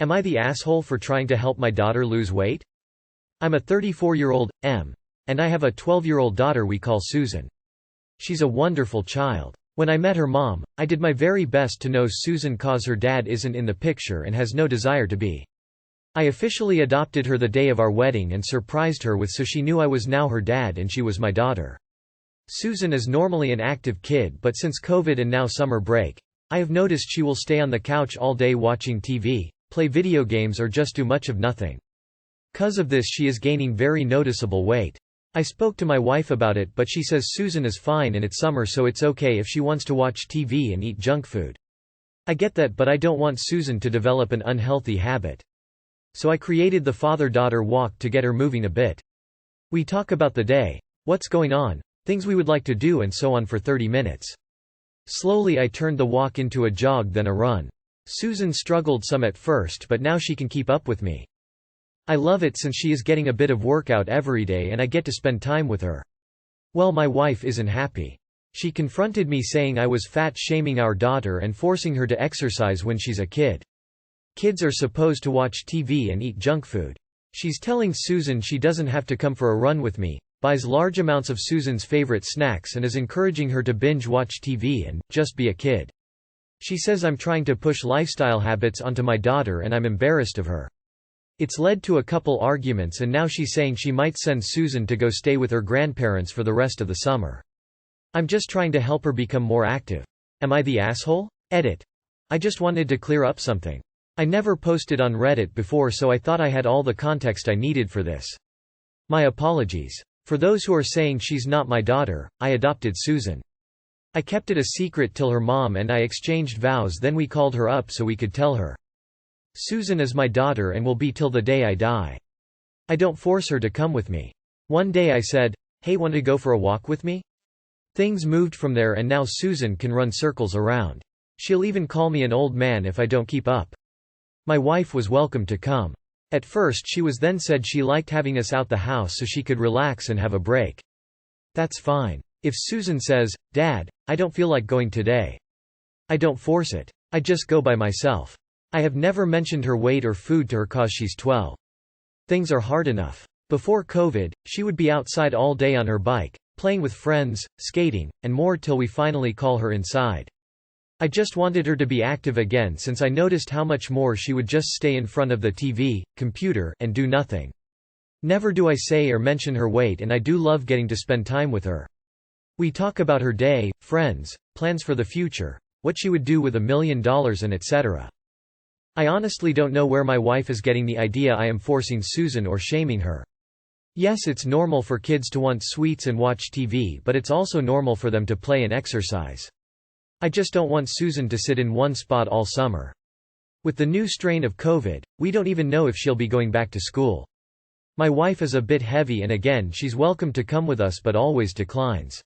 Am I the asshole for trying to help my daughter lose weight? I'm a 34-year-old, M. And I have a 12-year-old daughter we call Susan. She's a wonderful child. When I met her mom, I did my very best to know Susan cause her dad isn't in the picture and has no desire to be. I officially adopted her the day of our wedding and surprised her with so she knew I was now her dad and she was my daughter. Susan is normally an active kid, but since COVID and now summer break, I have noticed she will stay on the couch all day watching TV, play video games or just do much of nothing. 'Cause of this she is gaining very noticeable weight. I spoke to my wife about it, but she says Susan is fine and it's summer so it's okay if she wants to watch TV and eat junk food. I get that, but I don't want Susan to develop an unhealthy habit. So I created the father-daughter walk to get her moving a bit. We talk about the day, what's going on, things we would like to do and so on for 30 minutes. Slowly I turned the walk into a jog then a run. Susan struggled some at first, but now she can keep up with me. I love it since she is getting a bit of workout every day and I get to spend time with her. Well, my wife isn't happy. She confronted me saying I was fat-shaming our daughter and forcing her to exercise when she's a kid. Kids are supposed to watch TV and eat junk food. She's telling Susan she doesn't have to come for a run with me, buys large amounts of Susan's favorite snacks and is encouraging her to binge-watch TV and just be a kid. She says I'm trying to push lifestyle habits onto my daughter and I'm embarrassed of her. It's led to a couple arguments and now she's saying she might send Susan to go stay with her grandparents for the rest of the summer. I'm just trying to help her become more active. Am I the asshole? Edit. I just wanted to clear up something. I never posted on Reddit before so I thought I had all the context I needed for this. My apologies. For those who are saying she's not my daughter, I adopted Susan. I kept it a secret till her mom and I exchanged vows, then we called her up so we could tell her. Susan is my daughter and will be till the day I die. I don't force her to come with me. One day I said, "Hey, want to go for a walk with me?" Things moved from there and now Susan can run circles around. She'll even call me an old man if I don't keep up. My wife was welcome to come. At first she was, then said she liked having us out the house so she could relax and have a break. That's fine. If Susan says, "Dad, I don't feel like going today," I don't force it. I just go by myself. I have never mentioned her weight or food to her cause she's 12. Things are hard enough. Before COVID, she would be outside all day on her bike, playing with friends, skating, and more till we finally call her inside. I just wanted her to be active again since I noticed how much more she would just stay in front of the TV, computer, and do nothing. Never do I say or mention her weight and I do love getting to spend time with her. We talk about her day, friends, plans for the future, what she would do with $1 million and etc. I honestly don't know where my wife is getting the idea I am forcing Susan or shaming her. Yes, it's normal for kids to want sweets and watch TV, but it's also normal for them to play and exercise. I just don't want Susan to sit in one spot all summer. With the new strain of COVID, we don't even know if she'll be going back to school. My wife is a bit heavy and again she's welcome to come with us but always declines.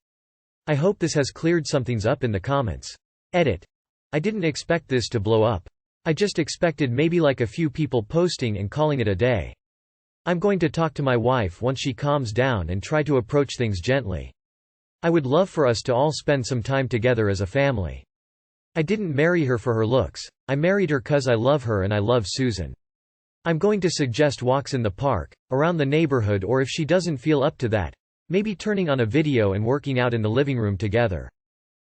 I hope this has cleared somethings up in the comments. Edit. I didn't expect this to blow up. I just expected maybe like a few people posting and calling it a day. I'm going to talk to my wife once she calms down and try to approach things gently. I would love for us to all spend some time together as a family. I didn't marry her for her looks, I married her 'cause I love her and I love Susan. I'm going to suggest walks in the park, around the neighborhood, or if she doesn't feel up to that, maybe turning on a video and working out in the living room together.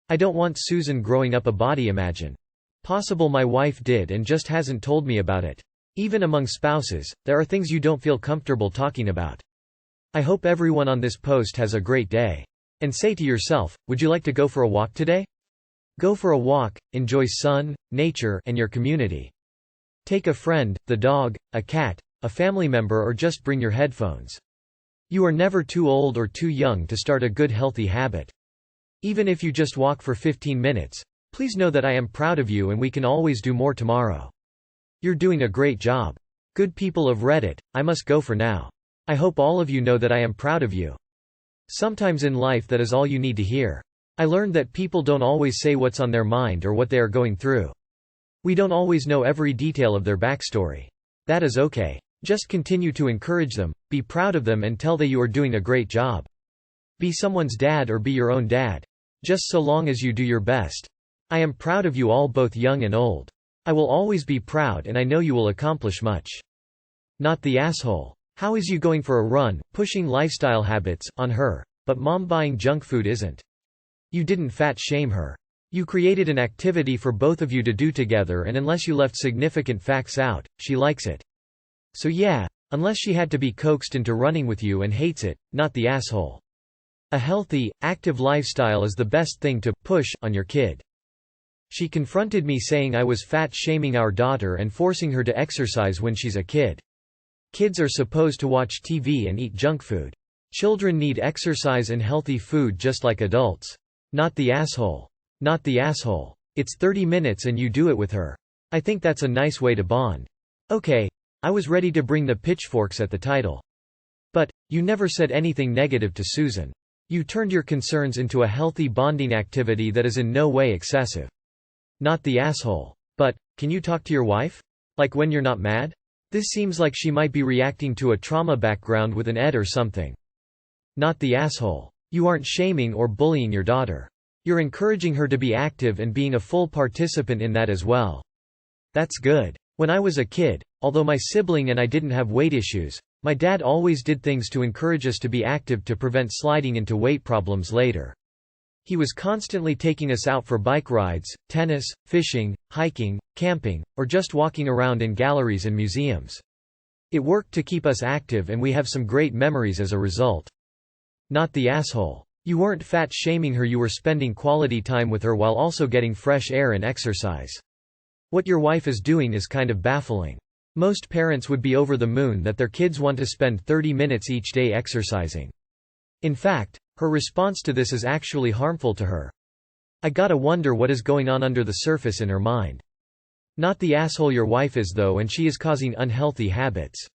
I don't want Susan growing up a body imagine. Possible my wife did and just hasn't told me about it. Even among spouses, there are things you don't feel comfortable talking about. I hope everyone on this post has a great day. And say to yourself, would you like to go for a walk today? Go for a walk, enjoy sun, nature, and your community. Take a friend, the dog, a cat, a family member, or just bring your headphones. You are never too old or too young to start a good healthy habit. Even if you just walk for 15 minutes, please know that I am proud of you and we can always do more tomorrow. You're doing a great job. Good people of Reddit, I must go for now. I hope all of you know that I am proud of you. Sometimes in life that is all you need to hear. I learned that people don't always say what's on their mind or what they are going through. We don't always know every detail of their backstory. That is okay. Just continue to encourage them, be proud of them and tell them you are doing a great job. Be someone's dad or be your own dad. Just so long as you do your best. I am proud of you all, both young and old. I will always be proud and I know you will accomplish much. Not the asshole. How is you going for a run, pushing lifestyle habits, on her, but mom buying junk food isn't? You didn't fat shame her. You created an activity for both of you to do together, and unless you left significant facts out, she likes it. So yeah, unless she had to be coaxed into running with you and hates it, not the asshole. A healthy, active lifestyle is the best thing to push on your kid. She confronted me saying I was fat shaming our daughter and forcing her to exercise when she's a kid. Kids are supposed to watch TV and eat junk food. Children need exercise and healthy food just like adults. Not the asshole. Not the asshole. It's 30 minutes and you do it with her. I think that's a nice way to bond. Okay, I was ready to bring the pitchforks at the title. But, you never said anything negative to Susan. You turned your concerns into a healthy bonding activity that is in no way excessive. Not the asshole. But, can you talk to your wife? Like when you're not mad? This seems like she might be reacting to a trauma background with an ed or something. Not the asshole. You aren't shaming or bullying your daughter. You're encouraging her to be active and being a full participant in that as well. That's good. When I was a kid, although my sibling and I didn't have weight issues, my dad always did things to encourage us to be active to prevent sliding into weight problems later. He was constantly taking us out for bike rides, tennis, fishing, hiking, camping, or just walking around in galleries and museums. It worked to keep us active and we have some great memories as a result. Not the asshole. You weren't fat shaming her, you were spending quality time with her while also getting fresh air and exercise. What your wife is doing is kind of baffling. Most parents would be over the moon that their kids want to spend 30 minutes each day exercising. In fact, her response to this is actually harmful to her. I gotta wonder what is going on under the surface in her mind. Not the asshole your wife is though, and she is causing unhealthy habits.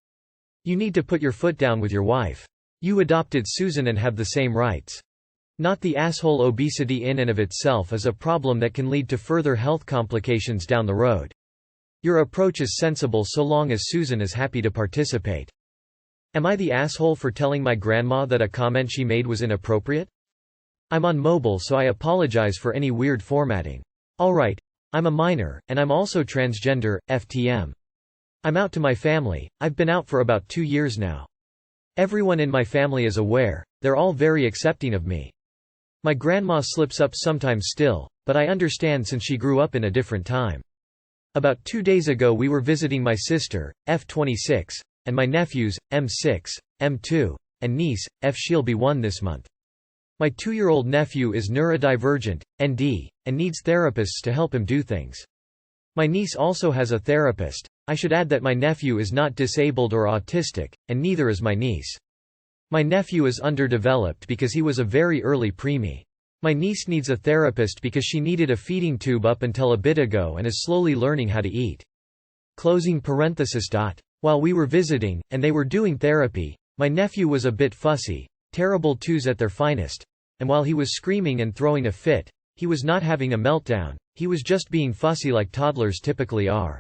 You need to put your foot down with your wife. You adopted Susan and have the same rights. Not the asshole. Obesity in and of itself is a problem that can lead to further health complications down the road. Your approach is sensible so long as Susan is happy to participate. Am I the asshole for telling my grandma that a comment she made was inappropriate? I'm on mobile, so I apologize for any weird formatting. Alright, I'm a minor, and I'm also transgender, FTM. I'm out to my family. I've been out for about 2 years now. Everyone in my family is aware, they're all very accepting of me. My grandma slips up sometimes still, but I understand since she grew up in a different time. About 2 days ago we were visiting my sister, F26, and my nephews, M6, M2, and niece, F. She'll be 1 this month. My 2-year-old nephew is neurodivergent, ND, and needs therapists to help him do things. My niece also has a therapist. I should add that my nephew is not disabled or autistic, and neither is my niece. My nephew is underdeveloped because he was a very early preemie. My niece needs a therapist because she needed a feeding tube up until a bit ago and is slowly learning how to eat. While we were visiting, and they were doing therapy, my nephew was a bit fussy, terrible twos at their finest, and while he was screaming and throwing a fit, he was not having a meltdown, he was just being fussy like toddlers typically are.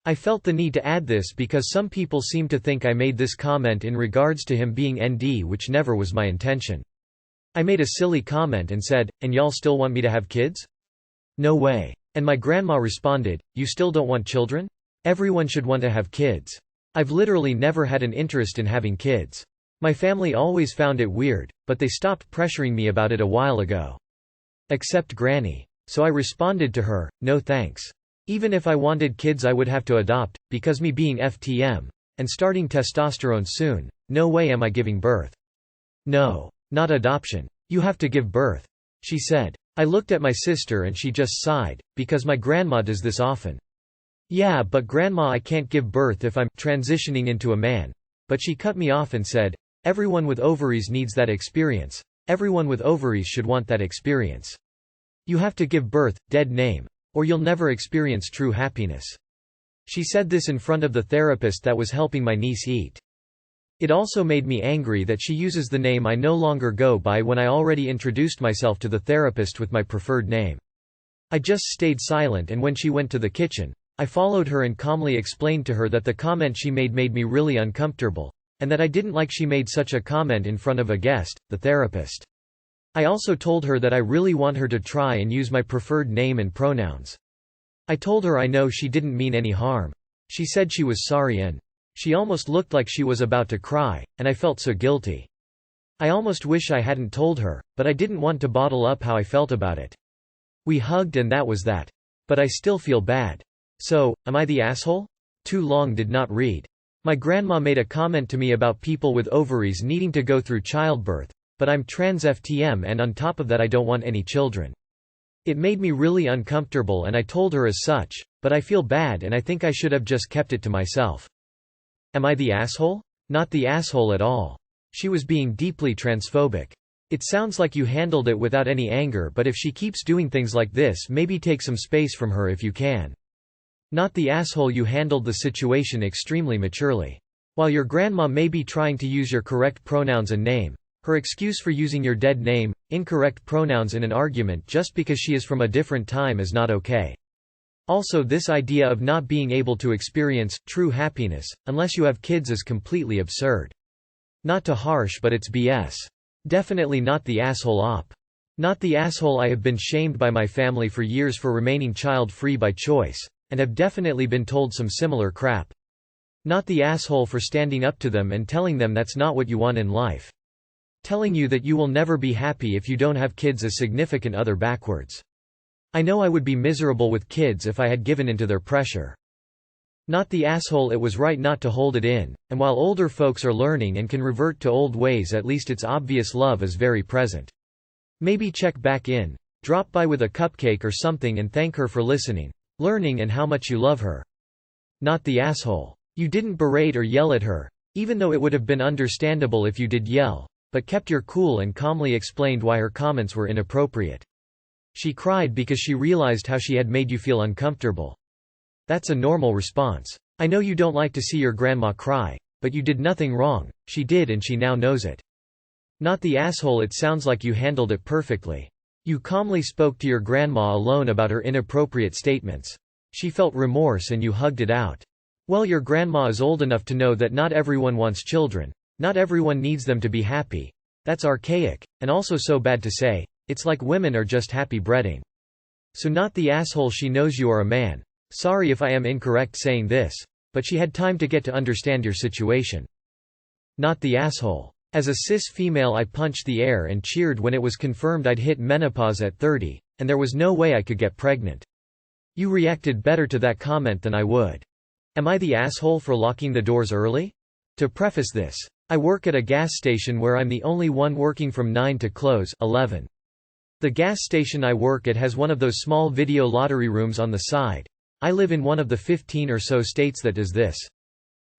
I felt the need to add this because some people seem to think I made this comment in regards to him being ND, which never was my intention. I made a silly comment and said, "And y'all still want me to have kids? No way." And my grandma responded, "You still don't want children? Everyone should want to have kids. I've literally never had an interest in having kids. My family always found it weird, but they stopped pressuring me about it a while ago. Except Granny. So I responded to her, no thanks. Even if I wanted kids I would have to adopt, because me being FTM, and starting testosterone soon, no way am I giving birth. No. Not adoption. You have to give birth," she said. I looked at my sister and she just sighed, because my grandma does this often. "Yeah, but grandma, I can't give birth if I'm transitioning into a man." But she cut me off and said, "Everyone with ovaries needs that experience. Everyone with ovaries should want that experience. You have to give birth, dead name. Or you'll never experience true happiness." She said this in front of the therapist that was helping my niece eat. It also made me angry that she uses the name I no longer go by when I already introduced myself to the therapist with my preferred name. I just stayed silent, and when she went to the kitchen, I followed her and calmly explained to her that the comment she made me really uncomfortable, and that I didn't like she made such a comment in front of a guest, the therapist. I also told her that I really want her to try and use my preferred name and pronouns. I told her I know she didn't mean any harm. She said she was sorry and she almost looked like she was about to cry, and I felt so guilty. I almost wish I hadn't told her, but I didn't want to bottle up how I felt about it. We hugged and that was that. But I still feel bad. So, am I the asshole? Too long did not read. My grandma made a comment to me about people with ovaries needing to go through childbirth, but I'm trans FTM and on top of that I don't want any children. It made me really uncomfortable and I told her as such, but I feel bad and I think I should have just kept it to myself. Am I the asshole? Not the asshole at all. She was being deeply transphobic. It sounds like you handled it without any anger, but if she keeps doing things like this, maybe take some space from her if you can. Not the asshole, you handled the situation extremely maturely. While your grandma may be trying to use your correct pronouns and name, her excuse for using your dead name, incorrect pronouns in an argument just because she is from a different time is not okay. Also, this idea of not being able to experience true happiness unless you have kids is completely absurd. Not to harsh, but it's BS. Definitely not the asshole op. Not the asshole. I have been shamed by my family for years for remaining child-free by choice, and have definitely been told some similar crap. Not the asshole for standing up to them and telling them that's not what you want in life. Telling you that you will never be happy if you don't have kids as significant other backwards. I know I would be miserable with kids if I had given into their pressure. Not the asshole, it was right not to hold it in, and while older folks are learning and can revert to old ways, at least it's obvious love is very present. Maybe check back in, drop by with a cupcake or something and thank her for listening, learning and how much you love her. Not the asshole. You didn't berate or yell at her, even though it would have been understandable if you did yell, but kept your cool and calmly explained why her comments were inappropriate. She cried because she realized how she had made you feel uncomfortable. That's a normal response. I know you don't like to see your grandma cry, but you did nothing wrong, she did and she now knows it. Not the asshole, it sounds like you handled it perfectly. You calmly spoke to your grandma alone about her inappropriate statements. She felt remorse and you hugged it out. Well, your grandma is old enough to know that not everyone wants children. Not everyone needs them to be happy. That's archaic, and also so bad to say. It's like women are just happy breeding. So not the asshole, she knows you are a man. Sorry if I am incorrect saying this, but she had time to get to understand your situation. Not the asshole. As a cis female, I punched the air and cheered when it was confirmed I'd hit menopause at 30, and there was no way I could get pregnant. You reacted better to that comment than I would. Am I the asshole for locking the doors early? To preface this, I work at a gas station where I'm the only one working from 9 to close 11. The gas station I work at has one of those small video lottery rooms on the side. I live in one of the 15 or so states that does this.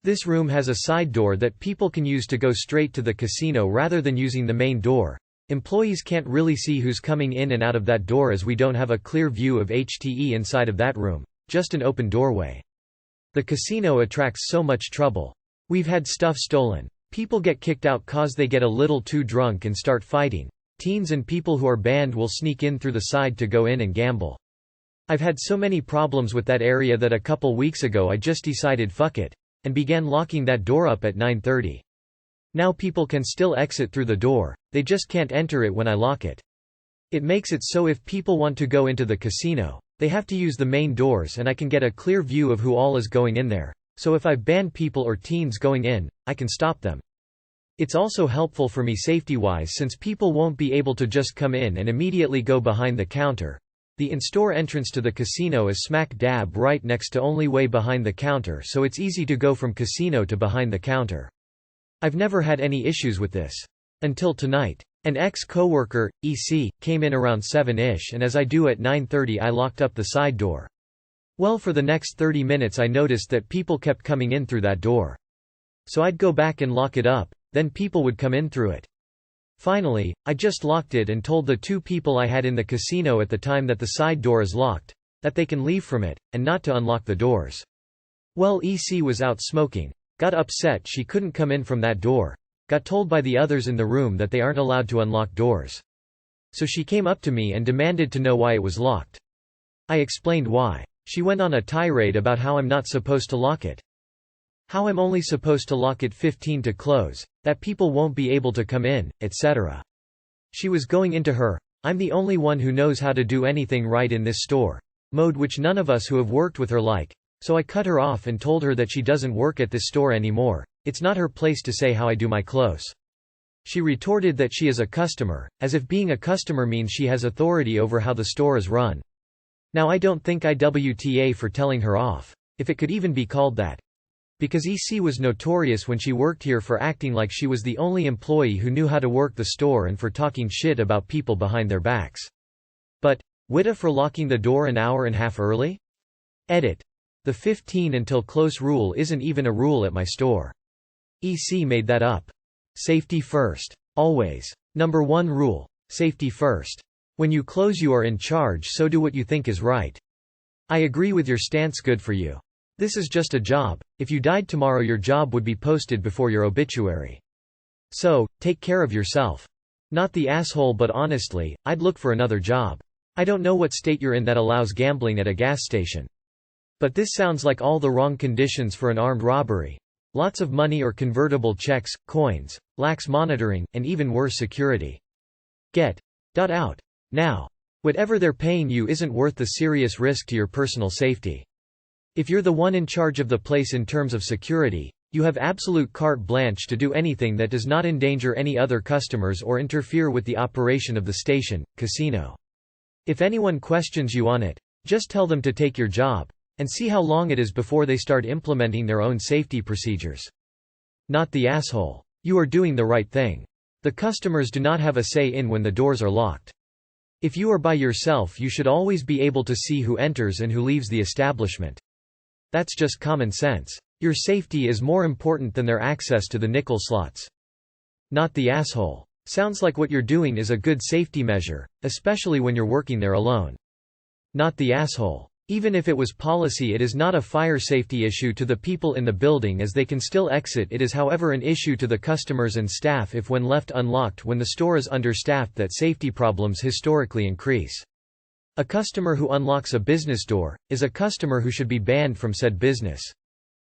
This room has a side door that people can use to go straight to the casino rather than using the main door. Employees can't really see who's coming in and out of that door as we don't have a clear view of HTE inside of that room, just an open doorway. The casino attracts so much trouble. We've had stuff stolen. People get kicked out cause they get a little too drunk and start fighting. Teens and people who are banned will sneak in through the side to go in and gamble. I've had so many problems with that area that a couple weeks ago I just decided fuck it, and began locking that door up at 9:30. Now people can still exit through the door, they just can't enter it when I lock it. It makes it so if people want to go into the casino, they have to use the main doors and I can get a clear view of who all is going in there, so if I've banned people or teens going in, I can stop them. It's also helpful for me safety-wise since people won't be able to just come in and immediately go behind the counter. The in-store entrance to the casino is smack dab right next to only way behind the counter, so it's easy to go from casino to behind the counter. I've never had any issues with this. Until tonight. An ex-coworker, EC, came in around 7-ish and as I do at 9:30 I locked up the side door. Well, for the next 30 minutes I noticed that people kept coming in through that door. So I'd go back and lock it up, then people would come in through it. Finally, I just locked it and told the two people I had in the casino at the time that the side door is locked, that they can leave from it, and not to unlock the doors. Well, EC was out smoking. Got upset she couldn't come in from that door. Got told by the others in the room that they aren't allowed to unlock doors. So she came up to me and demanded to know why it was locked. I explained why. She went on a tirade about how I'm not supposed to lock it. How I'm only supposed to lock it 15 to close, that people won't be able to come in, etc. She was going into her, I'm the only one who knows how to do anything right in this store. mode which none of us who have worked with her like, so I cut her off and told her that she doesn't work at this store anymore, it's not her place to say how I do my clothes. She retorted that she is a customer, as if being a customer means she has authority over how the store is run. Now I don't think IWTA for telling her off, if it could even be called that. Because EC was notorious when she worked here for acting like she was the only employee who knew how to work the store and for talking shit about people behind their backs. But, WITA for locking the door an hour and a half early? Edit. The 15 until close rule isn't even a rule at my store. EC made that up. Safety first. Always. Number 1 rule. Safety first. When you close you are in charge, so do what you think is right. I agree with your stance, good for you. This is just a job, if you died tomorrow your job would be posted before your obituary. So, take care of yourself. Not the asshole, but honestly, I'd look for another job. I don't know what state you're in that allows gambling at a gas station. But this sounds like all the wrong conditions for an armed robbery. Lots of money or convertible checks, coins, lax monitoring, and even worse security. Get out. Now. Whatever they're paying you isn't worth the serious risk to your personal safety. If you're the one in charge of the place in terms of security, you have absolute carte blanche to do anything that does not endanger any other customers or interfere with the operation of the station, casino. If anyone questions you on it, just tell them to take your job, and see how long it is before they start implementing their own safety procedures. Not the asshole. You are doing the right thing. The customers do not have a say in when the doors are locked. If you are by yourself, you should always be able to see who enters and who leaves the establishment. That's just common sense. Your safety is more important than their access to the nickel slots. Not the asshole. Sounds like what you're doing is a good safety measure, especially when you're working there alone. Not the asshole. Even if it was policy, it is not a fire safety issue to the people in the building as they can still exit. It is however an issue to the customers and staff if when left unlocked when the store is understaffed that safety problems historically increase. A customer who unlocks a business door is a customer who should be banned from said business.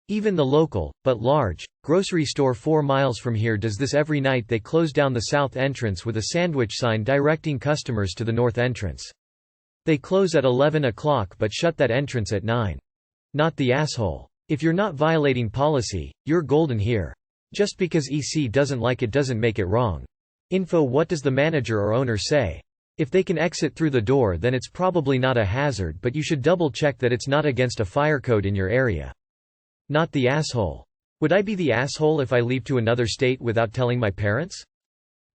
Even the local, but large, grocery store 4 miles from here does this every night. They close down the south entrance with a sandwich sign directing customers to the north entrance. They close at 11 o'clock but shut that entrance at 9. Not the asshole. If you're not violating policy, you're golden here. Just because EC doesn't like it doesn't make it wrong. Info: what does the manager or owner say? If they can exit through the door, then it's probably not a hazard, but you should double check that it's not against a fire code in your area. Not the asshole. Would I be the asshole if I leave to another state without telling my parents?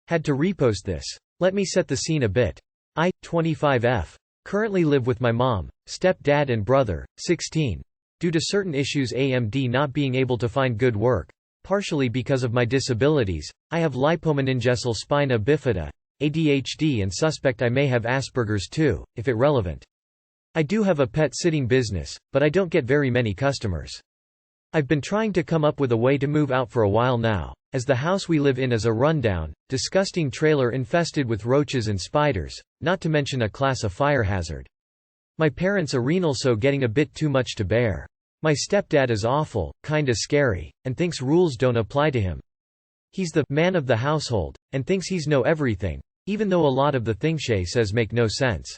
Had to repost this. Let me set the scene a bit. I, 25F. Currently live with my mom, step-dad and brother, 16. Due to certain issues, AMD not being able to find good work, partially because of my disabilities, I have lipomeningecal spina bifida, ADHD, and suspect I may have Asperger's too, if it relevant. I do have a pet sitting business, but I don't get very many customers. I've been trying to come up with a way to move out for a while now, as the house we live in is a rundown, disgusting trailer infested with roaches and spiders, not to mention a class of fire hazard. My parents are renal, so getting a bit too much to bear. My stepdad is awful, kinda scary, and thinks rules don't apply to him. He's the man of the household, and thinks he's know everything, even though a lot of the things she says make no sense.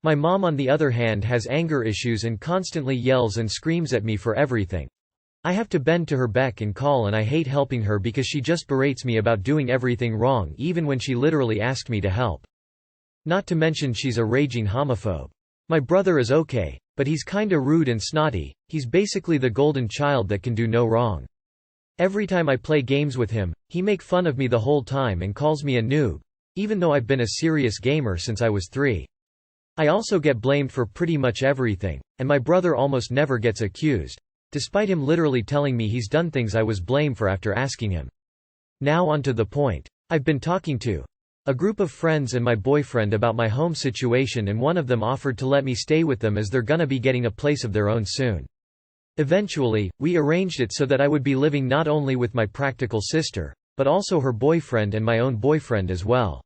My mom on the other hand has anger issues and constantly yells and screams at me for everything. I have to bend to her beck and call, and I hate helping her because she just berates me about doing everything wrong even when she literally asked me to help. Not to mention she's a raging homophobe. My brother is okay, but he's kinda rude and snotty. He's basically the golden child that can do no wrong. Every time I play games with him, he make fun of me the whole time and calls me a noob, even though I've been a serious gamer since I was 3. I also get blamed for pretty much everything, and my brother almost never gets accused, despite him literally telling me he's done things I was blamed for after asking him. Now on to the point. I've been talking to a group of friends and my boyfriend about my home situation, and one of them offered to let me stay with them as they're gonna be getting a place of their own soon. Eventually, we arranged it so that I would be living not only with my practical sister, but also her boyfriend and my own boyfriend as well.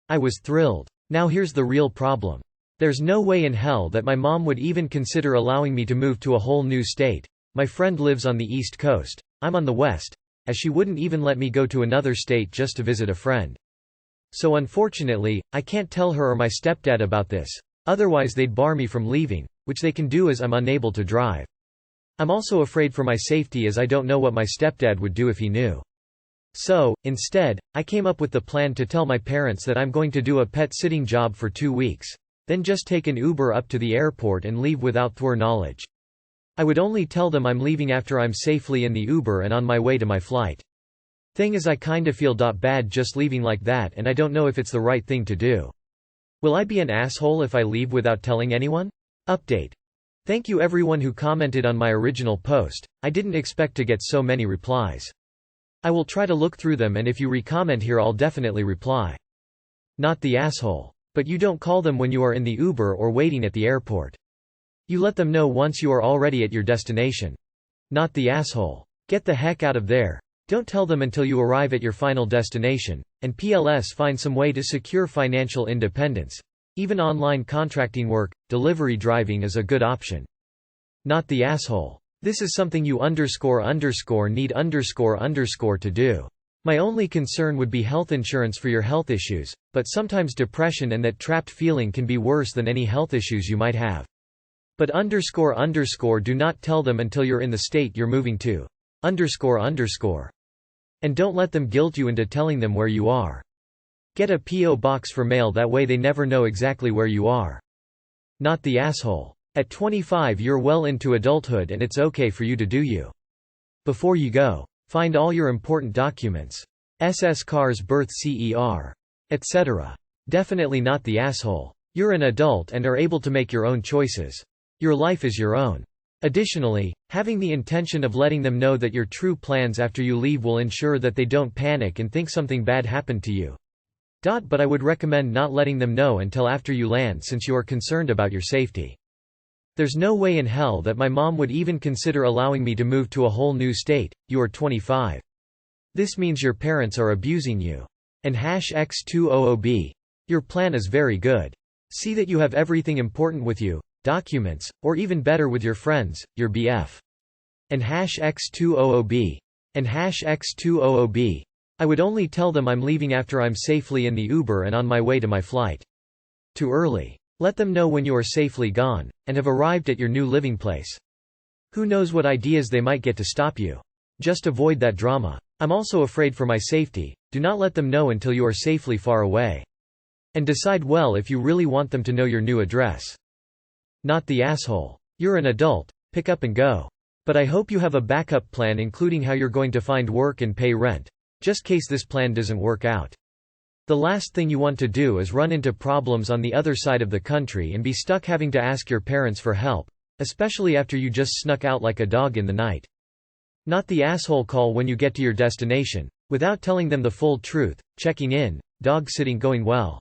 I was thrilled. Now here's the real problem. There's no way in hell that my mom would even consider allowing me to move to a whole new state. My friend lives on the East Coast, I'm on the West, as she wouldn't even let me go to another state just to visit a friend. So unfortunately, I can't tell her or my stepdad about this, Otherwise they'd bar me from leaving, which they can do as I'm unable to drive. I'm also afraid for my safety as I don't know what my stepdad would do if he knew. So, instead, I came up with the plan to tell my parents that I'm going to do a pet-sitting job for 2 weeks, then just take an Uber up to the airport and leave without their knowledge. I would only tell them I'm leaving after I'm safely in the Uber and on my way to my flight. Thing is, I kinda feel bad just leaving like that, and I don't know if it's the right thing to do. Will I be an asshole if I leave without telling anyone? Update. Thank you everyone who commented on my original post. I didn't expect to get so many replies. I will try to look through them, and if you recomment here I'll definitely reply. Not the asshole. But you don't call them when you are in the Uber or waiting at the airport. You let them know once you are already at your destination. Not the asshole. Get the heck out of there. Don't tell them until you arrive at your final destination, and find some way to secure financial independence. Even online contracting work, delivery driving is a good option. Not the asshole. This is something you need to do. My only concern would be health insurance for your health issues, but sometimes depression and that trapped feeling can be worse than any health issues you might have. But do not tell them until you're in the state you're moving to. And don't let them guilt you into telling them where you are. Get a P.O. box for mail, that way they never know exactly where you are. Not the asshole. At 25 you're well into adulthood and it's okay for you to do you. Before you go, find all your important documents. Car's birth CER. Etc. Definitely not the asshole. You're an adult and are able to make your own choices. Your life is your own. Additionally, having the intention of letting them know that your true plans after you leave will ensure that they don't panic and think something bad happened to you. But I would recommend not letting them know until after you land, since you are concerned about your safety. There's no way in hell that my mom would even consider allowing me to move to a whole new state. You are 25. This means your parents are abusing you. And #X200B. Your plan is very good. See that you have everything important with you, documents, or even better with your friends, your BF. And #X200B. And #X200B. I would only tell them I'm leaving after I'm safely in the Uber and on my way to my flight. Too early. Let them know when you are safely gone, and have arrived at your new living place. Who knows what ideas they might get to stop you. Just avoid that drama. I'm also afraid for my safety. Do not let them know until you are safely far away. And decide well if you really want them to know your new address. Not the asshole. You're an adult, pick up and go. But I hope you have a backup plan, including how you're going to find work and pay rent, just case this plan doesn't work out. The last thing you want to do is run into problems on the other side of the country and be stuck having to ask your parents for help, especially after you just snuck out like a dog in the night. Not the asshole. Call when you get to your destination, without telling them the full truth. Checking in, dog sitting going well.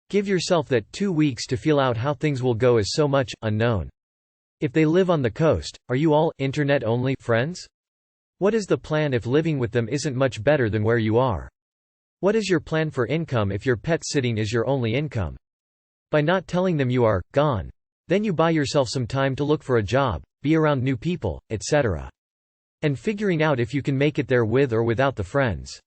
Give yourself that 2 weeks to feel out how things will go, is so much unknown. If they live on the coast, are you all internet-only friends? What is the plan if living with them isn't much better than where you are? What is your plan for income if your pet sitting is your only income? By not telling them you are gone, then you buy yourself some time to look for a job, be around new people, etc. And figuring out if you can make it there with or without the friends.